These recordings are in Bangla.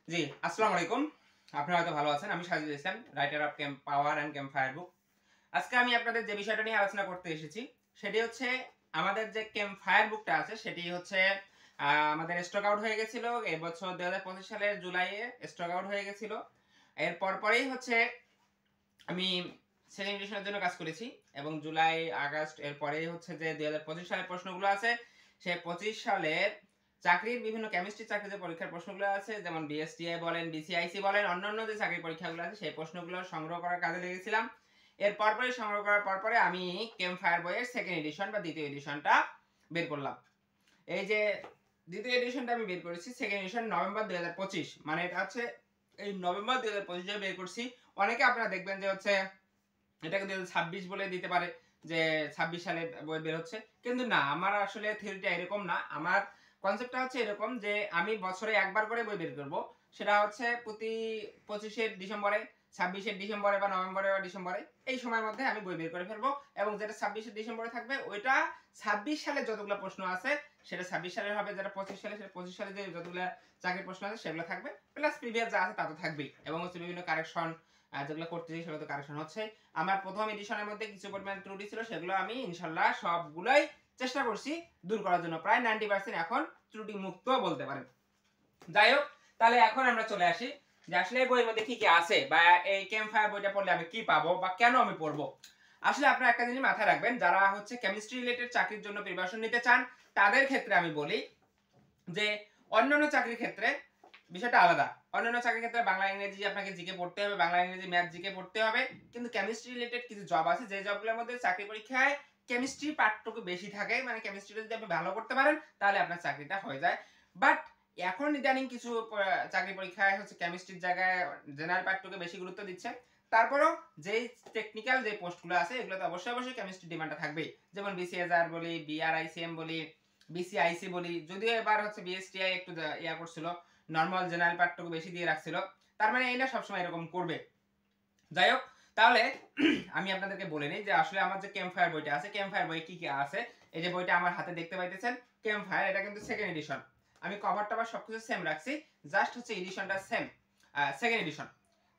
জি, আসসালামু আলাইকুম। আপনারা হয়তো ভালো আছেন। আমি Sajid Islam, writer of camp power and campfire book. আজকে আমি আপনাদের যে বিষয়টা নিয়ে আলোচনা করতে এসেছি, সেটি হচ্ছে আমাদের যে ক্যাম্প ফায়ার বুকটা আছে, সেটি হচ্ছে আমাদের স্টক আউট হয়ে গেছিল। এবছর ২০২৫ সালের জুলাইয়ে স্টক আউট হয়ে গেছিল। এর পরপরেই হচ্ছে আমি সেকেন্ড এডিশনের জন্য কাজ করেছি এবং জুলাই, আগস্ট এর পরেই হচ্ছে যে ২০২৫ সালের প্রশ্নগুলো আছে, সেই ২৫ সালের চাকরির বিভিন্ন কেমিস্ট্রি চাকরির যে পরীক্ষার প্রশ্নগুলো আছে, যেমন বিএসটিআই বলেন, বিসিআইসি বলেন, অন্যান্য যে চাকরির পরীক্ষাগুলো আছে, সেই প্রশ্নগুলো সংগ্রহ করার কাজে লেগেছিলাম। এর পরপরই সংগ্রহ করার পরপরে আমি ক্যাম্প ফায়ার বইয়ের সেকেন্ড এডিশন বা দ্বিতীয় এডিশনটা বের করলাম। এই যে দ্বিতীয় এডিশনটা আমি বের করেছি, সেকেন্ড এডিশন নভেম্বর ২০২৫, মানে এটা হচ্ছে এই নভেম্বর ২০২৫ বের করছি। অনেকে আপনারা দেখবেন যে হচ্ছে এটাকে ২০২৬ বলে দিতে পারে যে ২৬ সালে বই বের হচ্ছে, কিন্তু না, আমার আসলে থিওরিটা এরকম না। আমার কনসেপ্টটা হচ্ছে এরকম যে আমি বছরে একবার করে বই বের করব। সেটা হচ্ছে প্রতি ২৫শে ডিসেম্বরে, ২৬শে ডিসেম্বরে বা নভেম্বরে বা ডিসেম্বরে, এই সময়ের মধ্যে আমি বই বের করে ফেলবো। এবং যেটা ২৬শে ডিসেম্বরে থাকবে ওইটা ২৬ সালে যতগুলো প্রশ্ন আছে সেটা ২৬ সালের হবে, যেটা ২৫ সালে সেটা ২৫ সালে যে যতগুলো চাকরির প্রশ্ন আছে সেগুলো থাকবে, প্লাস প্রিভিয়াস যা আছে তা তো থাকবেই। এবং হচ্ছে বিভিন্ন কারেকশন যেগুলো করতেছি সেগুলো তো কারেকশন হচ্ছে। আমার প্রথম এডিশনের মধ্যে কিছু পরিমাণ ত্রুটি ছিল, সেগুলো আমি ইনশাল্লাহ সবগুলোই চেষ্টা করছি দূর করার জন্য। প্রায় 90% এখন ত্রুটি মুক্ত বলতে পারেন। যাই হোক, তাহলে এখন আমরা চলে আসি যে আসলে এই বইয়ের মধ্যে কি কি আছে, বা এই ক্যাম্প ফায়ার বইটা পড়লে আমি কি পাবো বা কেন আমি পড়বো। আসলে আপনারা একটা জিনিস মাথায় রাখবেন, যারা হচ্ছে কেমিস্ট্রি রিলেটেড চাকরির জন্য প্রিপারেশন নিতে চান, তাদের ক্ষেত্রে আমি বলি যে অন্যান্য চাকরির ক্ষেত্রে বিষয়টা আলাদা। অন্যান্য চাকরির ক্ষেত্রে বাংলা ইংরেজি আপনাকে জিকে পড়তে হবে, বাংলা ইংরেজি ম্যাথ জিকে পড়তে হবে, কিন্তু কেমিস্ট্রি রিলেটেড কিছু জব আছে যে জবগুলোর মধ্যে চাকরি পরীক্ষায় কেমিস্ট্রি পার্টটুকু বেশি থাকে, মানে কেমিস্ট্রিটা যদি আপনি ভালো করতে পারেন তাহলে আপনার চাকরিটা হয়ে যায়। বাট এখন ইদানিং কিছু চাকরি পরীক্ষায় হচ্ছে কেমিস্ট্রির জায়গায় জেনারেল পার্টটুকু বেশি গুরুত্ব দিচ্ছে। তারপরেও যেই টেকনিক্যাল যে পোস্টগুলো আছে এগুলোতে অবশ্যই অবশ্যই কেমিস্ট্রি ডিমান্ডটা থাকবেই। যেমন বিসিএসআর বলি, বিআরআইসিএম বলি, বিসিআইসি বলি, যদিও এবার হচ্ছে বিএসটিআই একটু ইয়া করছিল, নর্মাল জেনারেল পার্টটুকু বেশি দিয়ে রাখছিল, তার মানে এই না সবসময় এরকম করবে। যাই হোক, তাহলে আমি আপনাদেরকে বলে নিই যে আসলে আমার যে ক্যাম্প ফায়ার বইটা আছে, ক্যাম্প ফায়ার বই কি কি আছে। এই যে বইটা আমার হাতে দেখতে পাইতেছেন, ক্যাম্প ফায়ার, এটা কিন্তু সেকেন্ড এডিশন। আমি কভার টভার সবকিছু সেম রাখছি, জাস্ট হচ্ছে এডিশনটা সেম, সেকেন্ড এডিশন।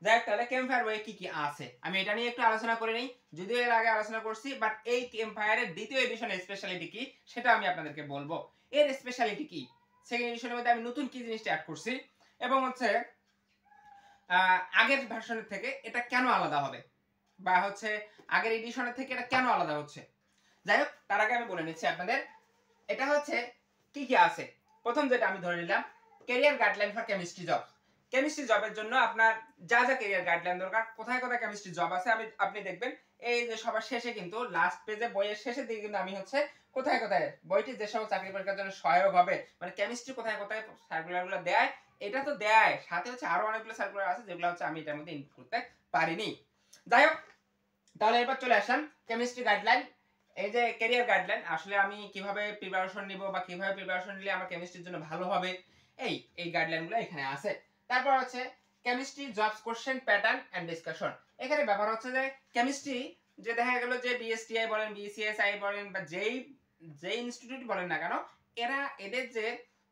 যাই হোক, তাহলে ক্যাম্প ফায়ার বইয়ে কি কি আছে আমি এটা নিয়ে একটু আলোচনা করে নিই। যদিও এর আগে আলোচনা করছি, বাট এই ক্যাম্প ফায়ারের দ্বিতীয় এডিশনের স্পেশালিটি কি সেটা আমি আপনাদেরকে বলবো। এর স্পেশালিটি কি, সেকেন্ড এডিশনের মধ্যে আমি নতুন কি জিনিসটা অ্যাড করছি, এবং হচ্ছে আগের ভার্সনের থেকে এটা কেন আলাদা হবে, বা হচ্ছে আগের এডিশনের থেকে এটা কেন আলাদা হচ্ছে। যাই হোক, তার আগে আমি বলে নিচ্ছি আপনাদের এটা হচ্ছে কি কি আছে। প্রথম যেটা আমি ধরে নিলাম, career guideline for chemistry job. Chemistry জবের জন্য আপনার যা যা ক্যারিয়ার গাইডলাইন দরকার, কোথায় কোথায় কেমিস্ট্রি জব আছে, আপনি দেখবেন এই যে সবার শেষে কিন্তু লাস্ট পেজে বইয়ের শেষের দিকে কিন্তু আমি হচ্ছে কোথায় কোথায় বইটি যে সব চাকরি পরীক্ষার জন্য সহায়ক হবে, মানে কেমিস্ট্রি কোথায় কোথায় সার্কুলারগুলো দেয়, এটা তো দেয়, সাথে হচ্ছে আরো অনেকগুলো সার্কুলার আছে যেগুলো হচ্ছে আমি এটার মধ্যে ইনক্লুড করতে পারিনি। যাই হোক, তাহলে এবার চলে আসলাম কেমিস্ট্রি গাইডলাইন। এই যে ক্যারিয়ার গাইডলাইন, আসলে আমি কিভাবে প্রিপারেশন নিব বা কিভাবে প্রিপারেশন নিলে আমার কেমিস্ট্রির জন্য ভালো হবে, এই গাইডলাইনগুলো এখানে আছে। তারপর হচ্ছে chemistry jobs question pattern and discussion. এখানে ব্যাপার হচ্ছে যে কেমিস্ট্রি, যে দেখা গেল যে বিএসটিআই বলেন, বিসিএসআই বলেন, বা যেই ইনস্টিটিউট বলেন না কেন, এদের যে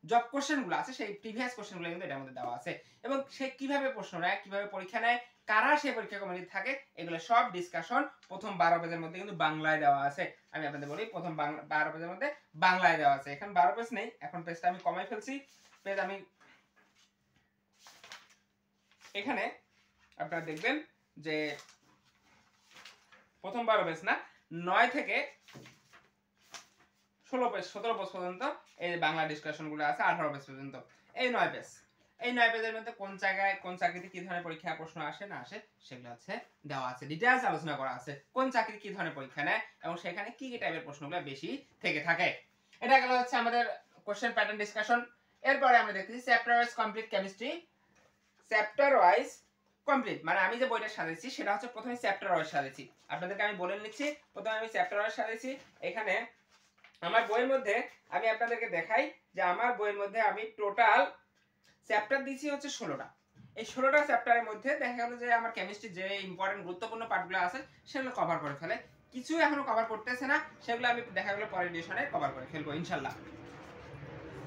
জব কোশ্চেনগুলো আছে সেই প্রিভিয়াস কোশ্চেনগুলো কিন্তু এটার মধ্যে দেওয়া আছে, এবং সে কিভাবে প্রশ্ন নেয়, কিভাবে পরীক্ষা নেয়, কারা সে পরীক্ষা কমিটিতে থাকে, এগুলো সব ডিসকাশন প্রথম 12 পেজের মধ্যে কিন্তু বাংলায় দেওয়া আছে। আমি আপনাদের বলি প্রথম 12 পেজের মধ্যে বাংলায় দেওয়া আছে। এখন 12 পেজ নেই, এখন পেজটা আমি কমাই ফেলছি। পেজ আমি এখানে আপনারা দেখবেন যে প্রথম 12 পেজ না, 9 থেকে 16 পেজ 17 পেজ পর্যন্ত এই বাংলা ডিসকাশন গুলো আছে, 18 পেজ পর্যন্ত। এই 9 পেজ, এই 9 পেজের মধ্যে কোন জায়গায় কোন চাকরিতে কি ধরনের পরীক্ষা প্রশ্ন আসে না আসে সেগুলো আছে দেওয়া আছে, ডিটেইলস আলোচনা করা আছে, কোন চাকরি কি ধরনের পরীক্ষা নেয় এবং সেখানে কি কি টাইপের প্রশ্নগুলো বেশি থেকে থাকে। এটা গেল হচ্ছে আমাদের কোশ্চেন প্যাটার্ন ডিসকাশন। এরপরে আমরা দেখতেছি chapter wise complete chemistry. Chapter wise complete মানে আমি যে বইটা সাজাইছি সেটা হচ্ছে প্রথমে চ্যাপ্টার ওয়াইজ সাজাইছি। আপনাদেরকে আমি বলে নিচ্ছি, প্রথমে আমি চ্যাপ্টার ওয়াইজ সাজাইছি। এখানে আমার বইয়ের মধ্যে আমি আপনাদেরকে দেখাই যে আমার বইয়ের মধ্যে আমি টোটাল চ্যাপ্টার দিয়েছি হচ্ছে 16টা। এই 16টা চ্যাপ্টারের মধ্যে দেখা গেল যে আমার কেমিস্ট্রি যে ইম্পর্টেন্ট গুরুত্বপূর্ণ পার্টগুলো আছে সেগুলো কভার করে ফেলে, কিছু এখনো কভার করতেছে না, সেগুলো আমি দেখা গেল পরের এডিশনে কভার করে ফেলবো ইনশাল্লাহ।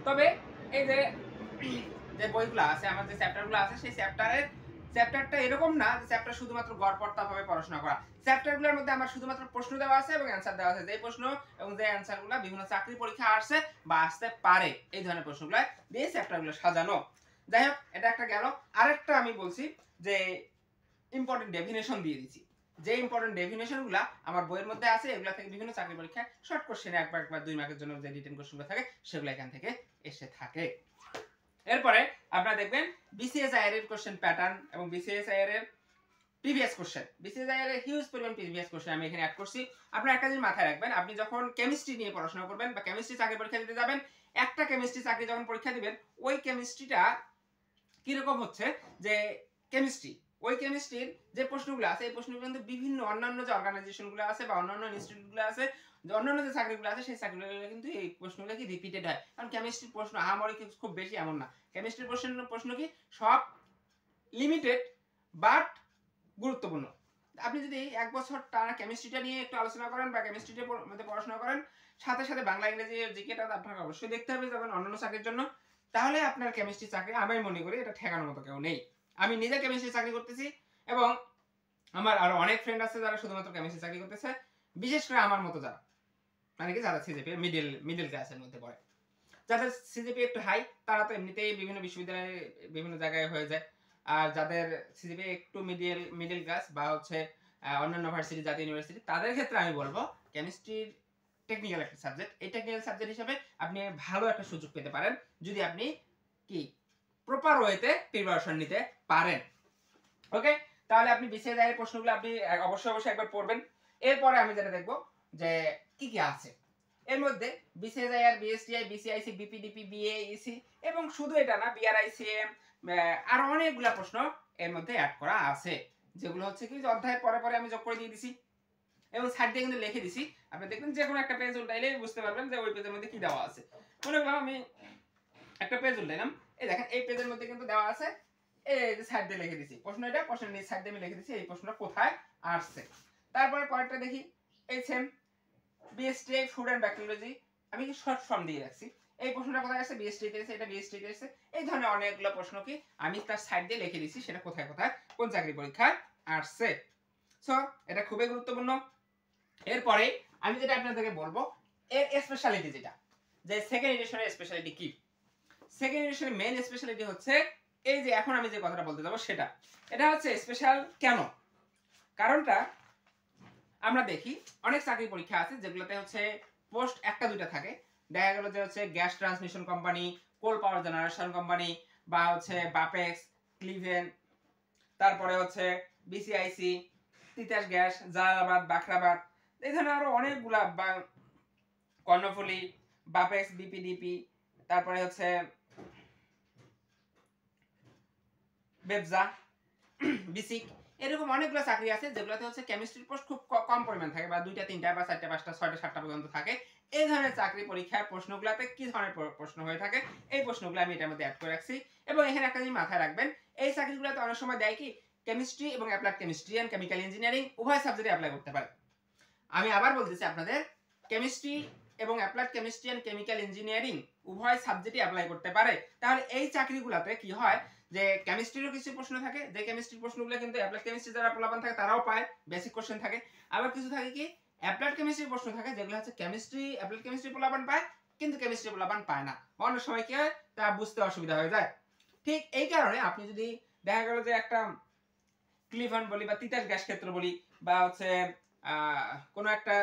তবে এই যে যে বইগুলো আছে, আমার যে চ্যাপ্টারগুলো আছে, সেই চ্যাপ্টারটা এরকম না যে চ্যাপ্টার শুধুমাত্র গড়পড়তা ভাবে পড়াশোনা করা। চ্যাপ্টারগুলোর মধ্যে আমার শুধুমাত্র প্রশ্ন দেওয়া আছে এবং অ্যানসার দেওয়া আছে, যে প্রশ্ন এবং যে অ্যানসারগুলো বিভিন্ন চাকরি পরীক্ষা আসছে বা আসতে পারে, এই ধরনের প্রশ্নগুলো দিয়ে চ্যাপ্টারগুলো সাজানো। যাই হোক, এটা একটা গেল। আরেকটা আমি বলছি যে ইম্পর্টেন্ট ডেফিনেশন দিয়ে দিচ্ছি। যে ইম্পর্টেন্ট ডেফিনেশনগুলো আমার বইয়ের মধ্যে আছে, এগুলো থেকে বিভিন্ন চাকরি পরীক্ষায় শর্ট কোশ্চেনে একবার 2 মার্কের জন্য যে রিটেন কোশ্চেনগুলো থাকে সেগুলো এখান থেকে এসে থাকে। এরপরে আপনারা দেখবেন বিসিএসআইআর এর কোশ্চেন প্যাটার্ন এবং বিসিএসআইআর এর প্রিভিয়াস কোশ্চেন। বিসিএসআইআর এর হিউজ পরিমাণ প্রিভিয়াস কোশ্চেন আমি এখানে অ্যাড করছি। আপনারা একটা জিনিস মাথায় রাখবেন, আপনি যখন কেমিস্ট্রি নিয়ে পড়াশোনা করবেন বা কেমিস্ট্রি চাকরি পরীক্ষা দিতে যাবেন, একটা কেমিস্ট্রি চাকরি যখন পরীক্ষা দিবেন, ওই কেমিস্ট্রিটা কিরকম হচ্ছে যে ওই কেমিস্ট্রির যে প্রশ্নগুলো আছে, এই প্রশ্নগুলো কিন্তু বিভিন্ন অন্যান্য যে অর্গানাইজেশনগুলো আছে বা অন্যান্য ইনস্টিটিউটগুলো আছে, যে অন্যান্য যে চাকরিগুলো আছে, সেই চাকরিগুলো কিন্তু এই প্রশ্নগুলো কি রিপিটেড হয়। কারণ কেমিস্ট্রির প্রশ্ন আহামরি খুব বেশি এমন না। কেমিস্ট্রির প্রশ্ন কি সব লিমিটেড বাট গুরুত্বপূর্ণ। আপনি যদি 1 বছর টানা কেমিস্ট্রিটা নিয়ে একটু আলোচনা করেন বা কেমিস্ট্রিটার মধ্যে পড়াশোনা করেন, সাথে সাথে বাংলা ইংরেজি জিকেটা আপনাকে অবশ্যই দেখতে হবে যখন অন্যান্য চাকরির জন্য, তাহলে আপনার কেমিস্ট্রি চাকরি আমি মনে করি এটা ঠেকানোর মতো কেউ নেই। আমি নিজে কেমিস্ট্রি চাকরি করতেছি এবং আমার আরো অনেক ফ্রেন্ড আছে যারা শুধুমাত্র কেমিস্ট্রি চাকরি করতেছে, বিশেষ করে আমার মতো যারা মানে কি যারা সিজিপি মিডল ক্লাসের মধ্যে পড়ে। যাদের সিজিপি একটু হাই, তারা তো এমনিতেই বিভিন্ন বিশ্ববিদ্যালয়ে বিভিন্ন জায়গায় হয়ে যায়। আর যাদের সিজিপি একটু মিডল ক্লাস বা হচ্ছে অন্যান্য ভার্সিটি, জাতীয় ইউনিভার্সিটি, তাদের ক্ষেত্রে আমি বলবো কেমিস্ট্রির টেকনিক্যাল একটা সাবজেক্ট। এই টেকনিক্যাল সাবজেক্ট হিসেবে আপনি ভালো একটা সুযোগ পেতে পারেন যদি আপনি কি প্রপার ওয়েতে প্রিপারেশন নিতে পারেন। ওকে, তাহলে আপনি বিসিএস এর প্রশ্নগুলো আপনি অবশ্যই একবার পড়বেন। এরপরে আমি যেটা দেখব যে কি কি আছে এর মধ্যে, বিসিএসআইআর, বিএসটিআই, বিসিআইসি, বিপিডিপি, বিএইসি এবং শুধু এটা না, বিআরআইসিএম, আরো অনেকগুলা প্রশ্ন এর মধ্যে অ্যাড করা আছে, যেগুলো হচ্ছে কি যে অধ্যায়ের পরে পরে আমি যোগ করে দিয়ে দিছি এবং সাইড দিয়ে কিন্তু লিখে দিছি। আপনি দেখবেন যে কোনো একটা পেজ উল্টাইলে বুঝতে পারবেন যে ওই পেজের মধ্যে কি দেওয়া আছে। মনে করলাম আমি একটা পেজ উল্টাইলাম, এই দেখেন এই পেজের মধ্যে কিন্তু দেওয়া আছে, এই যে সাইড দিয়ে লিখে দিছি প্রশ্নটা, প্রশ্নের নিচে সাইড দিয়ে আমি লিখে দিছি এই প্রশ্নটা কোথায় আসছে। তারপরে পরেরটা দেখি, এই same BSTI food and bacteriology, আমি কি শর্ট ফর্ম দিয়ে রাখছি, এই প্রশ্নটা কোথায় আসছে, বিএসটি তে এসে, এটা বিএসটি তে এসে, এই ধরনের অনেকগুলো প্রশ্ন কি আমি তার সাইড দিয়ে লিখে দিছি সেটা কোথায় কোথায় কোন চাকরি পরীক্ষায় আসছে। সো এটা খুবই গুরুত্বপূর্ণ। এরপরে আমি যেটা আপনাদেরকে বলবো, এর স্পেশালিটি যেটা, যে সেকেন্ড এডিশনের স্পেশালিটি কি। সেকেন্ড এডিশনের মেইন স্পেশালিটি হচ্ছে এই যে এখন আমি যে কথাটা বলতে যাব সেটা, এটা হচ্ছে স্পেশাল কেন, কারণটা আমরা দেখি অনেক চাকরি পরীক্ষা আছে যেগুলোতে হচ্ছে পোস্ট একটা দুইটা থাকে, দেখা গেল যে হচ্ছে গ্যাস ট্রান্সমিশন কোম্পানি, কোল পাওয়ার জেনারেশন কোম্পানি, বা হচ্ছে বাপেক্স, ক্লিভেন, তারপরে হচ্ছে বিসিআইসি, তিতাস গ্যাস, জালালাবাদ, বাখরাবাদ, এই ধরনের আরো অনেকগুলা, বা কর্ণফুলী, বাপেক্স, বিপিডিপি, তারপরে হচ্ছে বেবজা, বিসিক, এরকম অনেকগুলো চাকরি আছে যেগুলোতে হচ্ছে কেমিস্ট্রির পোস্ট খুব কম পরিমাণ থাকে, বা 2টা 3টা বা 4টা 5টা 6টা 7টা পর্যন্ত থাকে। এই ধরনের চাকরি পরীক্ষার প্রশ্নগুলোতে কি ধরনের প্রশ্ন হয়ে থাকে, এই প্রশ্নগুলো আমি এটার মধ্যে অ্যাড করে রাখছি। এবং এখানে একটা জিনিস মাথায় রাখবেন, এই চাকরিগুলোতে অনেক সময় দেয় কি কেমিস্ট্রি এবং applied chemistry and chemical engineering উভয় সাবজেক্টে অ্যাপ্লাই করতে পারে। আমি আবার বলতেছি আপনাদের, কেমিস্ট্রি এবং applied chemistry and chemical engineering উভয় সাবজেক্টে অ্যাপ্লাই করতে পারে। তাহলে এই চাকরিগুলোতে কি হয় যে কেমিস্ট্রিরও কিছু প্রশ্ন থাকে, যে কেমিস্ট্রির প্রশ্নগুলো কিন্তু অ্যাপ্লাইড কেমিস্ট্রি যারা পোলাপান থাকে তারাও পায়, বেসিক কোশ্চেন থাকে। আবার কিছু থাকে কি অ্যাপ্লাইড কেমিস্ট্রির প্রশ্ন থাকে যেগুলো হচ্ছে কেমিস্ট্রি অ্যাপ্লাইড কেমিস্ট্রি পোলাপান পায় কিন্তু কেমিস্ট্রি পোলাপান পায় না, অনেক সময় কি হয় তা বুঝতে অসুবিধা হয়ে যায়। ঠিক এই কারণে আপনি যদি দেখা গেল যে একটা ক্লিভেন বলি বা তিতাস গ্যাস ক্ষেত্র বলি, বা হচ্ছে কোনো একটা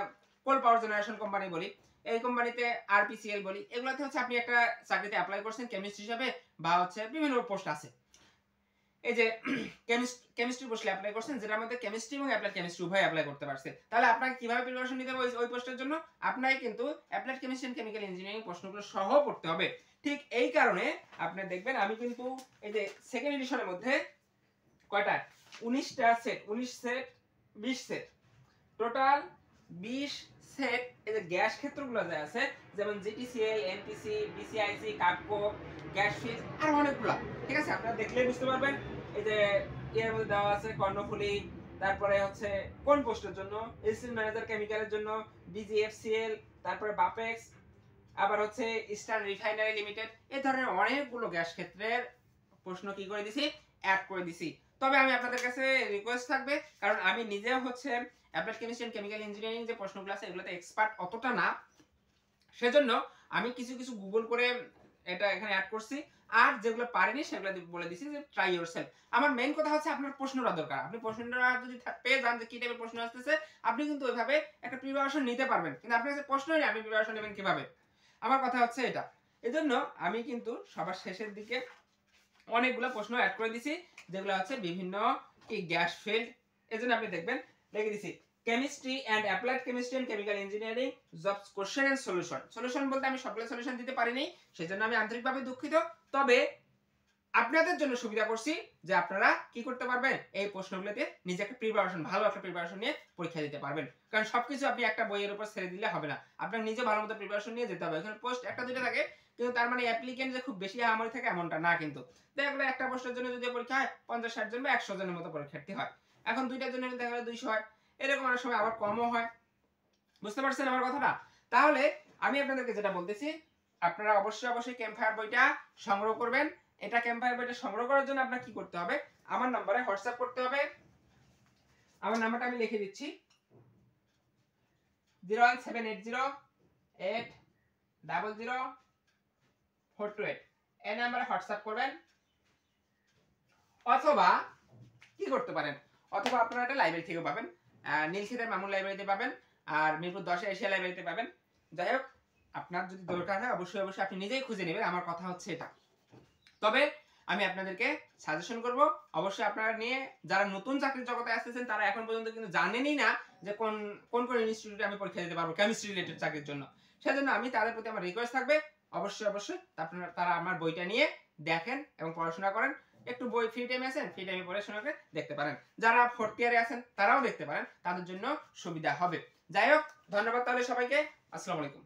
কোল পাওয়ার জেনারেশন কোম্পানি বলি, এই কোম্পানিতে আরপিসিএল বলি, এগুলোতে হচ্ছে আপনি একটা চাকরিতে অ্যাপ্লাই করছেন কেমিস্ট্রি হিসেবে, বা হচ্ছে বিভিন্ন পোস্ট আছে, এই যে কেমিস্ট্রি পোস্টে অ্যাপ্লাই করছেন যেটার মধ্যে কেমিস্ট্রি এবং অ্যাপ্লাইড কেমিস্ট্রি উভয় অ্যাপ্লাই করতে পারছে, তাহলে আপনাকে কিভাবে প্রিপারেশন নিতে হবে ওই পোস্টের জন্য, আপনাকে কিন্তু applied chemistry and chemical engineering প্রশ্নগুলো সহ পড়তে হবে। ঠিক এই কারণে আপনি দেখবেন আমি কিন্তু এই যে সেকেন্ড এডিশনের মধ্যে কয়টা 19টা set, 19 set 20 set, total 20 set এই যে গ্যাস ক্ষেত্রগুলো যে আছে, যেমন জিটিসিএল, এনপিসি, বিসিআইসি, কাটকো, গ্যাস ফিজ, আর অনেকগুলো, ঠিক আছে, আপনারা দেখলেই বুঝতে পারবেন। এই যে এর মধ্যে দেওয়া আছে কর্ণফুলী, তারপরে হচ্ছে কোন পোস্টের জন্য, এসিস্ট্যান্ট ম্যানেজার কেমিক্যালের জন্য বিজিএফসিএল, তারপরে বাপেক্স, আবার হচ্ছে ইস্টার্ন রিফাইনারি লিমিটেড, এই ধরনের অনেকগুলো গ্যাস ক্ষেত্রের প্রশ্ন কি করে দিছি, অ্যাড করে দিছি। তবে আমি আপনাদের কাছে রিকোয়েস্ট থাকবে, কারণ আমি নিজেও হচ্ছে applied chemistry and chemical engineering যে প্রশ্নগুলো আছে এগুলোতে এক্সপার্ট অতটা না, সেজন্য আমি কিছু কিছু গুগল করে এটা এখানে অ্যাড করছি। আর যেগুলো পারিনি সেগুলো বলে দিছি যে ট্রাই ইয়োরসেলফ। আমার মেইন কথা হচ্ছে আপনার প্রশ্নটা দরকার। আপনি প্রশ্নটা যদি পেয়ে যান যে কি টাইপের প্রশ্ন আসতেছে, আপনি কিন্তু ওইভাবে একটা প্রিপারেশন নিতে পারবেন। কিন্তু আপনার কাছে প্রশ্নই নেই, আপনি প্রিপারেশন নেবেন কিভাবে? আমার কথা হচ্ছে এটা। এজন্য আমি কিন্তু সবার শেষের দিকে অনেকগুলো প্রশ্ন অ্যাড করে দিছি, যেগুলো হচ্ছে বিভিন্ন কি গ্যাস ফিল্ড। এজন্য আপনি দেখবেন লিখে দিছি chemistry and applied chemistry and chemical engineering jobs question and solution. Solution বলতে আমি সবগুলো সলিউশন দিতে পারিনি, সেজন্য আমি আন্তরিকভাবে দুঃখিত। তবে আপনাদের জন্য সুবিধা করছি যে আপনারা কি করতে পারবেন, এই প্রশ্নগুলোতে নিজেকে প্রিপারেশন, ভালো একটা প্রিপারেশন নিয়ে পরীক্ষা দিতে পারবেন। কারণ সবকিছু আপনি একটা বইয়ের উপর ছেড়ে দিলে হবে না, আপনার নিজে ভালো মতো প্রিপারেশন নিয়ে যেতে হবে। এখানে পোস্ট একটা দুইটা থাকে, কিন্তু তার মানে অ্যাপ্লিকেন্ট যে খুব বেশি হামারি থাকে এমনটা না। কিন্তু দেখা গেলো একটা প্রশ্নের জন্য যদি পরীক্ষা হয় 50-60 জন বা 100 জনের মতো পরীক্ষার্থী হয়, এখন দুইটার জন্য দেখা গেলো 200 হয়, এরকম অনেক সময় আবার কমও হয়। বুঝতে পারছেন আমার কথাটা? তাহলে আমি আপনাদেরকে যেটা বলতেছি, আপনারা অবশ্যই ক্যাম্পফায়ার বইটা সংগ্রহ করবেন। এটা ক্যাম্পফায়ার বইটা সংগ্রহ করার জন্য আপনার কি করতে হবে, আমার নম্বরে হোয়াটসঅ্যাপ করতে হবে। আমার নাম্বারটা আমি লিখে দিচ্ছি 01780800428। এই নাম্বারে হোয়াটসঅ্যাপ করবেন। অথবা কি করতে পারেন, অথবা আপনারা এটা লাইব্রেরি থেকে পাবেন, নীলক্ষেতের মামুন লাইব্রেরিতে পাবেন, আর মিরপুর 10 এশিয়া লাইব্রেরিতে পাবেন। যাই হোক, আপনার যদি দরকার হয় অবশ্যই আপনি নিজেই খুঁজে নেবেন। আমার কথা হচ্ছে এটা। তবে আমি আপনাদেরকে সাজেশন করব, অবশ্যই আপনারা নিয়ে যারা নতুন চাকরির জগতে আসতেছেন তারা এখন পর্যন্ত কিন্তু জানেনই না যে কোন কোন ইনস্টিটিউটে আমি পরীক্ষা দিতে পারবো কেমিস্ট্রি রিলেটেড চাকরির জন্য। সেজন্য আমি তাদের প্রতি আমার রিকোয়েস্ট থাকবে, অবশ্যই তারা আমার বইটা নিয়ে দেখেন এবং পড়াশোনা করেন। একটু বই ফ্রি টাইমে আছেন, ফ্রি টাইমে পড়াশোনা করে দেখতে পারেন। যারা ফোর্থ ইয়ারে আছেন তারাও দেখতে পারেন, তাদের জন্য সুবিধা হবে। যাই হোক, ধন্যবাদ তাহলে সবাইকে। আসসালামু আলাইকুম।